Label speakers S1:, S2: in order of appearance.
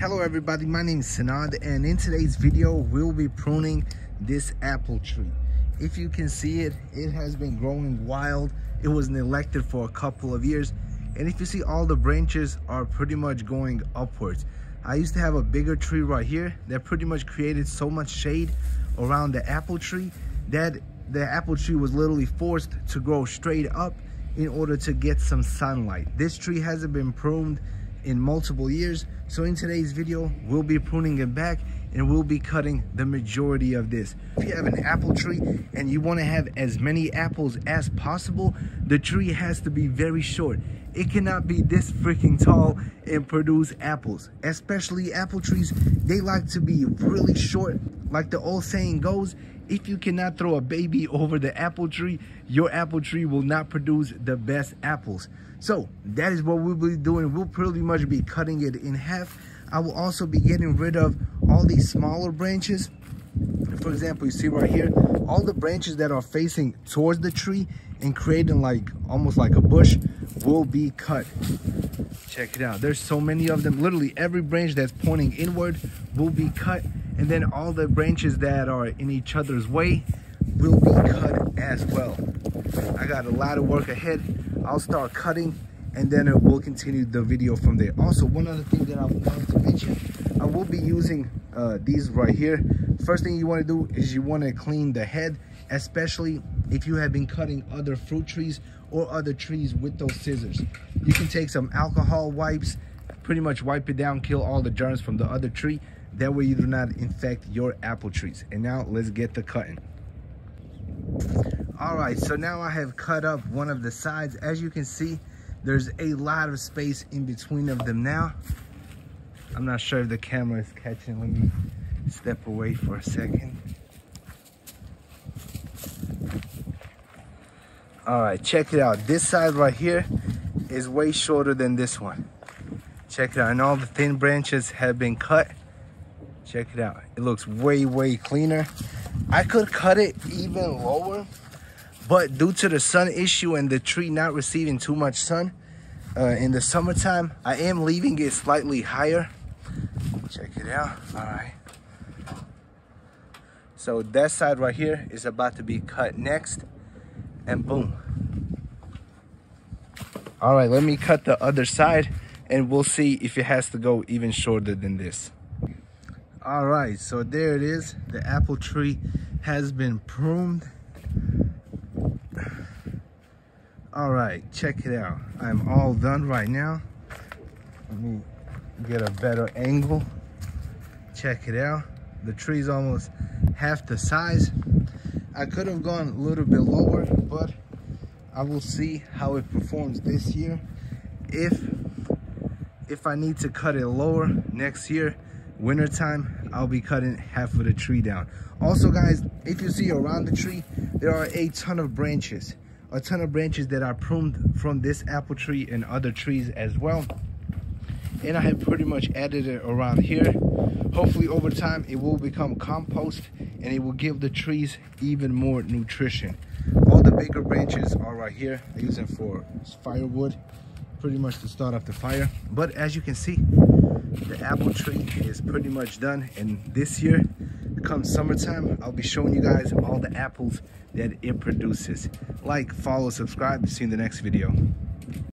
S1: Hello everybody, my name is Sanad, and in today's video we'll be pruning this apple tree. If you can see it, it has been growing wild. It was neglected for a couple of years, and if you see, all the branches are pretty much going upwards. I used to have a bigger tree right here that pretty much created so much shade around the apple tree that the apple tree was literally forced to grow straight up in order to get some sunlight. This tree hasn't been pruned in multiple years, so in today's video we'll be pruning it back and we'll be cutting the majority of this. If you have an apple tree and you want to have as many apples as possible, the tree has to be very short. It cannot be this freaking tall and produce apples. Especially apple trees, they like to be really short. Like the old saying goes, if you cannot throw a baby over the apple tree, your apple tree will not produce the best apples. So that is what we'll be doing. We'll pretty much be cutting it in half. I will also be getting rid of all these smaller branches. For example, you see right here, all the branches that are facing towards the tree and creating like almost like a bush will be cut. Check it out. There's so many of them. Literally every branch that's pointing inward will be cut, and then all the branches that are in each other's way will be cut as well. I got a lot of work ahead. I'll start cutting and then we'll continue the video from there. Also, one other thing that I wanted to mention, I will be using these right here. First thing you want to do is you want to clean the head, especially if you have been cutting other fruit trees or other trees with those scissors. You can take some alcohol wipes, pretty much wipe it down, kill all the germs from the other tree. That way you do not infect your apple trees. And now let's get the cutting. All right, so now I have cut up one of the sides. As you can see, there's a lot of space in between of them now. I'm not sure if the camera is catching. Let me step away for a second. All right, check it out. This side right here is way shorter than this one. Check it out, and all the thin branches have been cut. Check it out. It looks way cleaner. I could cut it even lower, but due to the sun issue and the tree not receiving too much sun in the summertime, I am leaving it slightly higher. Check it out. All right. So that side right here is about to be cut next, and boom. All right, let me cut the other side and we'll see if it has to go even shorter than this. All right, so there it is. The apple tree has been pruned. All right, check it out. I'm all done right now. Let me get a better angle. Check it out. The tree's almost half the size. I could have gone a little bit lower, but I will see how it performs this year. If I need to cut it lower next year, wintertime, I'll be cutting half of the tree down. Also guys, if you see around the tree, there are a ton of branches that are pruned from this apple tree and other trees as well. And I have pretty much added it around here. Hopefully over time it will become compost and it will give the trees even more nutrition. All the bigger branches are right here. I use them for firewood, pretty much to start off the fire. But as you can see, the apple tree is pretty much done, and this year, come summertime, I'll be showing you guys all the apples that it produces. Like, follow, subscribe. See you in the next video.